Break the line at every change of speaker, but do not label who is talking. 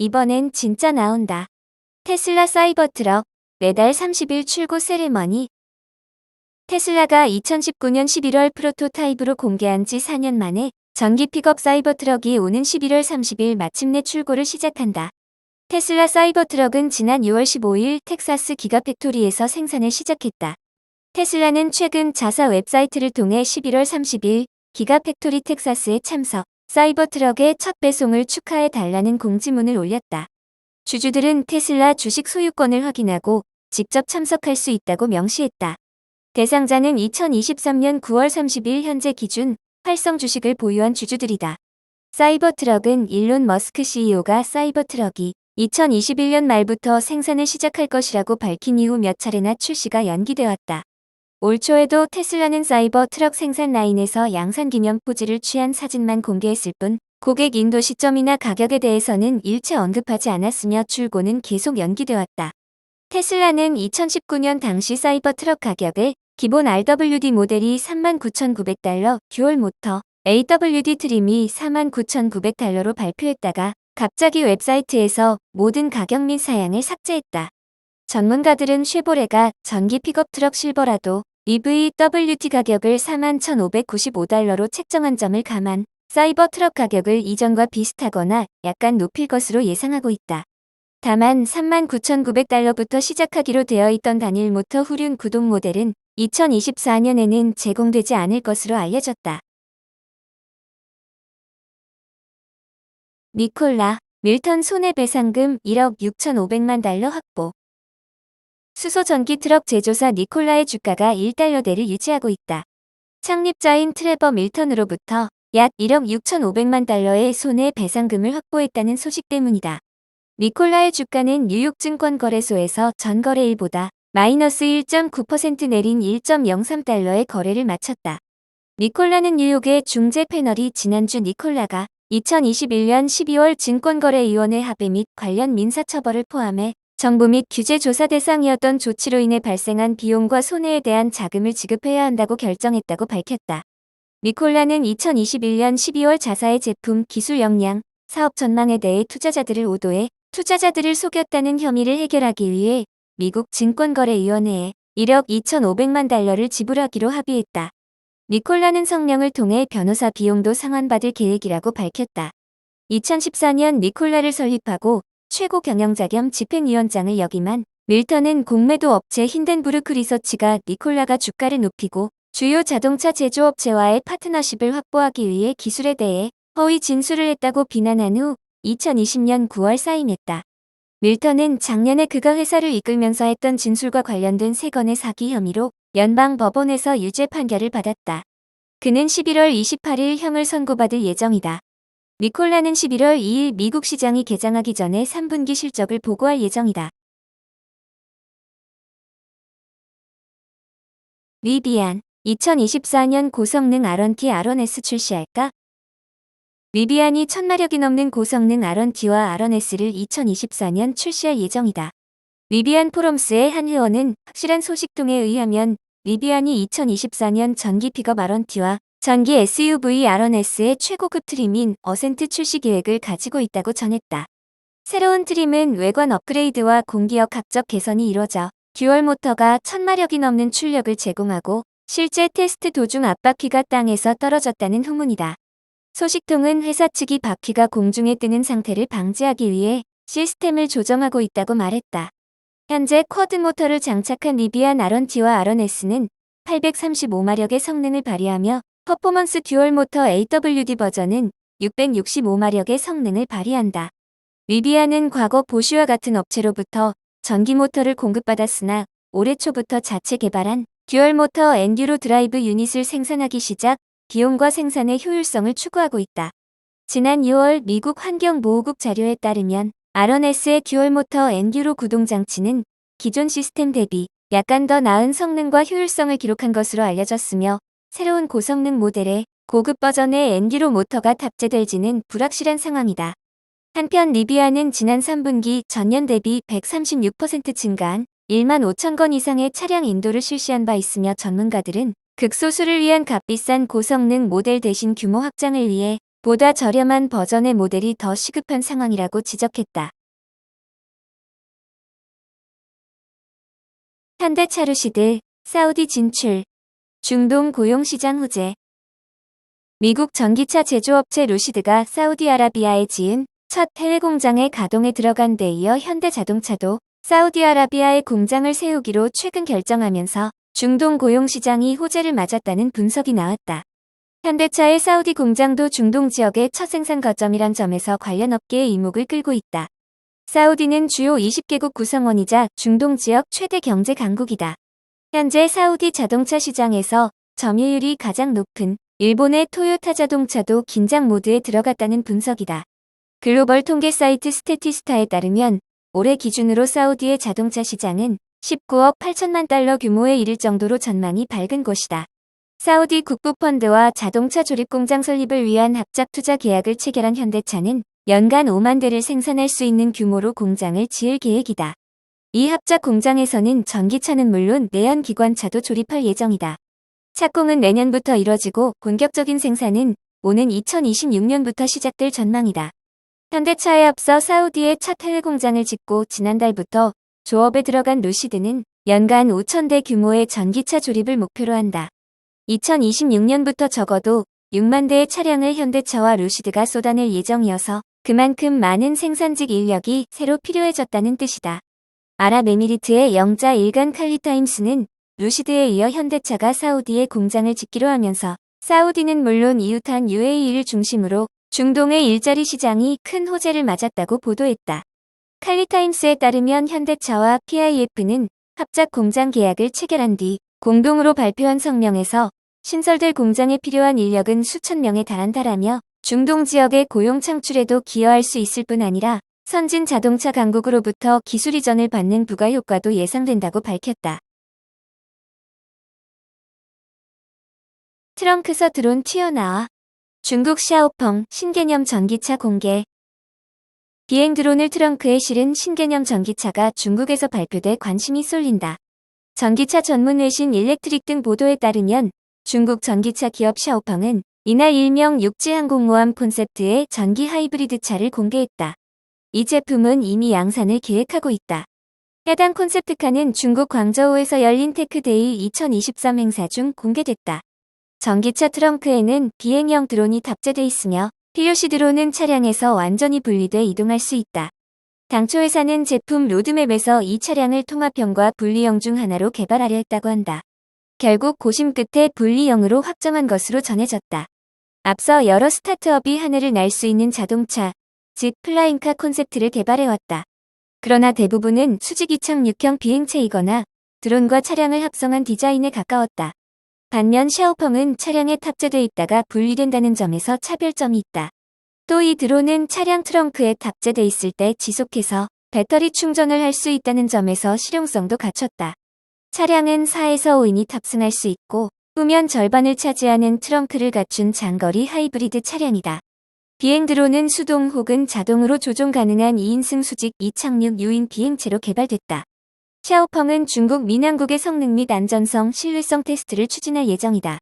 이번엔 진짜 나온다. 테슬라 사이버트럭 매달 30일 출고 세레머니. 테슬라가 2019년 11월 프로토타입으로 공개한 지 4년 만에 전기 픽업 사이버트럭이 오는 11월 30일 마침내 출고를 시작한다. 테슬라 사이버트럭은 지난 6월 15일 텍사스 기가팩토리에서 생산을 시작했다. 테슬라는 최근 자사 웹사이트를 통해 11월 30일 기가팩토리 텍사스에 참석, 사이버트럭의 첫 배송을 축하해 달라는 공지문을 올렸다. 주주들은 테슬라 주식 소유권을 확인하고 직접 참석할 수 있다고 명시했다. 대상자는 2023년 9월 30일 현재 기준 활성 주식을 보유한 주주들이다. 사이버트럭은 일론 머스크 CEO가 사이버트럭이 2021년 말부터 생산을 시작할 것이라고 밝힌 이후 몇 차례나 출시가 연기되었다. 올 초에도 테슬라는 사이버트럭 생산 라인에서 양산 기념 포즈를 취한 사진만 공개했을 뿐 고객 인도 시점이나 가격에 대해서는 일체 언급하지 않았으며 출고는 계속 연기되었다. 테슬라는 2019년 당시 사이버트럭 가격을 기본 RWD 모델이 39,900달러, 듀얼 모터, AWD 트림이 49,900달러로 발표했다가 갑자기 웹사이트에서 모든 가격 및 사양을 삭제했다. 전문가들은 쉐보레가 전기 픽업 트럭 실버라도 EVWT 가격을 41,595달러로 책정한 점을 감안 사이버 트럭 가격을 이전과 비슷하거나 약간 높일 것으로 예상하고 있다. 다만 39,900달러부터 시작하기로 되어 있던 단일 모터 후륜 구동 모델은 2024년에는 제공되지 않을 것으로 알려졌다. 니콜라, 밀턴 손해배상금 1억 6,500만 달러 확보. 수소 전기 트럭 제조사 니콜라의 주가가 1달러대를 유지하고 있다. 창립자인 트레버 밀턴으로부터 약 1억 6,500만 달러의 손해배상금을 확보했다는 소식 때문이다. 니콜라의 주가는 뉴욕 증권거래소에서 전거래일보다 마이너스 1.9% 내린 1.03달러의 거래를 마쳤다. 니콜라는 뉴욕의 중재 패널이 지난주 니콜라가 2021년 12월 증권거래위원회 합의 및 관련 민사처벌을 포함해 정부 및 규제 조사 대상이었던 조치로 인해 발생한 비용과 손해에 대한 자금을 지급해야 한다고 결정했다고 밝혔다. 니콜라는 2021년 12월 자사의 제품 기술 역량, 사업 전망에 대해 투자자들을 오도해 투자자들을 속였다는 혐의를 해결하기 위해 미국 증권거래위원회에 1억 2,500만 달러를 지불하기로 합의했다. 니콜라는 성명을 통해 변호사 비용도 상환받을 계획이라고 밝혔다. 2014년 니콜라를 설립하고 최고 경영자 겸 집행위원장을 역임한 밀턴은 공매도 업체 힌덴부르크 리서치가 니콜라가 주가를 높이고 주요 자동차 제조업체와의 파트너십을 확보하기 위해 기술에 대해 허위 진술을 했다고 비난한 후 2020년 9월 사임했다. 밀턴은 작년에 그가 회사를 이끌면서 했던 진술과 관련된 3건의 사기 혐의로 연방 법원에서 유죄 판결을 받았다. 그는 11월 28일 형을 선고받을 예정이다. 니콜라는 11월 2일 미국 시장이 개장하기 전에 3분기 실적을 보고할 예정이다. 리비안, 2024년 고성능 R1T R1S 출시할까? 리비안이 1000마력이 넘는 고성능 R1T와 R1S를 2024년 출시할 예정이다. 리비안 포럼스의 한 회원은 확실한 소식통에 의하면 리비안이 2024년 전기 픽업 R1T와 전기 SUV R1S의 최고급 트림인 어센트 출시 계획을 가지고 있다고 전했다. 새로운 트림은 외관 업그레이드와 공기역 합적 개선이 이뤄져 듀얼 모터가 1000마력이 넘는 출력을 제공하고 실제 테스트 도중 앞바퀴가 땅에서 떨어졌다는 후문이다. 소식통은 회사 측이 바퀴가 공중에 뜨는 상태를 방지하기 위해 시스템을 조정하고 있다고 말했다. 현재 쿼드 모터를 장착한 리비안 R1T와 R1S는 835마력의 성능을 발휘하며 퍼포먼스 듀얼 모터 AWD 버전은 665마력의 성능을 발휘한다. 리비안은 과거 보쉬와 같은 업체로부터 전기 모터를 공급받았으나 올해 초부터 자체 개발한 듀얼 모터 엔듀로 드라이브 유닛을 생산하기 시작, 비용과 생산의 효율성을 추구하고 있다. 지난 6월 미국 환경보호국 자료에 따르면 R1S의 듀얼 모터 엔듀로 구동 장치는 기존 시스템 대비 약간 더 나은 성능과 효율성을 기록한 것으로 알려졌으며 새로운 고성능 모델에 고급 버전의 엔듀로 모터가 탑재될지는 불확실한 상황이다. 한편 리비안은 지난 3분기 전년 대비 136% 증가한 1만 5천 건 이상의 차량 인도를 실시한 바 있으며 전문가들은 극소수를 위한 값비싼 고성능 모델 대신 규모 확장을 위해 보다 저렴한 버전의 모델이 더 시급한 상황이라고 지적했다. 현대차 루시드, 사우디 진출, 중동 고용시장 호재. 미국 전기차 제조업체 루시드가 사우디아라비아에 지은 첫 해외 공장에 가동에 들어간 데 이어 현대자동차도 사우디아라비아에 공장을 세우기로 최근 결정하면서 중동 고용시장이 호재를 맞았다는 분석이 나왔다. 현대차의 사우디 공장도 중동 지역의 첫 생산 거점이란 점에서 관련 업계의 이목을 끌고 있다. 사우디는 주요 20개국 구성원이자 중동 지역 최대 경제 강국이다. 현재 사우디 자동차 시장에서 점유율이 가장 높은 일본의 토요타 자동차도 긴장 모드에 들어갔다는 분석이다. 글로벌 통계 사이트 스태티스타에 따르면 올해 기준으로 사우디의 자동차 시장은 19억 8천만 달러 규모에 이를 정도로 전망이 밝은 곳이다. 사우디 국부펀드와 자동차 조립 공장 설립을 위한 합작 투자 계약을 체결한 현대차는 연간 5만 대를 생산할 수 있는 규모로 공장을 지을 계획이다. 이 합작 공장에서는 전기차는 물론 내연 기관차도 조립할 예정이다. 착공은 내년부터 이뤄지고 본격적인 생산은 오는 2026년부터 시작될 전망이다. 현대차에 앞서 사우디의 첫 해외 공장을 짓고 지난달부터 조업에 들어간 루시드는 연간 5,000대 규모의 전기차 조립을 목표로 한다. 2026년부터 적어도 6만 대의 차량을 현대차와 루시드가 쏟아낼 예정이어서 그만큼 많은 생산직 인력이 새로 필요해졌다는 뜻이다. 아랍에미리트의 영자 일간 칼리타임스는 루시드에 이어 현대차가 사우디에 공장을 짓기로 하면서 사우디는 물론 이웃한 UAE를 중심으로 중동의 일자리 시장이 큰 호재를 맞았다고 보도했다. 칼리타임스에 따르면 현대차와 PIF는 합작 공장 계약을 체결한 뒤 공동으로 발표한 성명에서 신설될 공장에 필요한 인력은 수천 명에 달한다라며 중동 지역의 고용 창출에도 기여할 수 있을 뿐 아니라 선진 자동차 강국으로부터 기술 이전을 받는 부가 효과도 예상된다고 밝혔다. 트렁크서 드론 튀어나와 중국 샤오펑 신개념 전기차 공개. 비행 드론을 트렁크에 실은 신개념 전기차가 중국에서 발표돼 관심이 쏠린다. 전기차 전문 외신 일렉트릭 등 보도에 따르면 중국 전기차 기업 샤오펑은 이날 일명 육지항공모함 콘셉트의 전기 하이브리드 차를 공개했다. 이 제품은 이미 양산을 계획하고 있다. 해당 콘셉트카는 중국 광저우에서 열린 테크데이 2023 행사 중 공개됐다. 전기차 트렁크에는 비행형 드론이 탑재돼 있으며 필요시 드론은 차량에서 완전히 분리돼 이동할 수 있다. 당초 회사는 제품 로드맵에서 이 차량을 통합형과 분리형 중 하나로 개발하려 했다고 한다. 결국 고심 끝에 분리형으로 확정한 것으로 전해졌다. 앞서 여러 스타트업이 하늘을 날 수 있는 자동차, 즉 플라잉카 콘셉트를 개발해왔다. 그러나 대부분은 수직 이착륙형 비행체이거나 드론과 차량을 합성한 디자인에 가까웠다. 반면 샤오펑은 차량에 탑재돼 있다가 분리된다는 점에서 차별점이 있다. 또 이 드론은 차량 트렁크에 탑재돼 있을 때 지속해서 배터리 충전을 할 수 있다는 점에서 실용성도 갖췄다. 차량은 4에서 5인이 탑승할 수 있고 후면 절반을 차지하는 트렁크를 갖춘 장거리 하이브리드 차량이다. 비행 드론은 수동 혹은 자동으로 조종 가능한 2인승 수직 이착륙 유인 비행체로 개발됐다. 샤오펑은 중국 민항국의 성능 및 안전성, 신뢰성 테스트를 추진할 예정이다.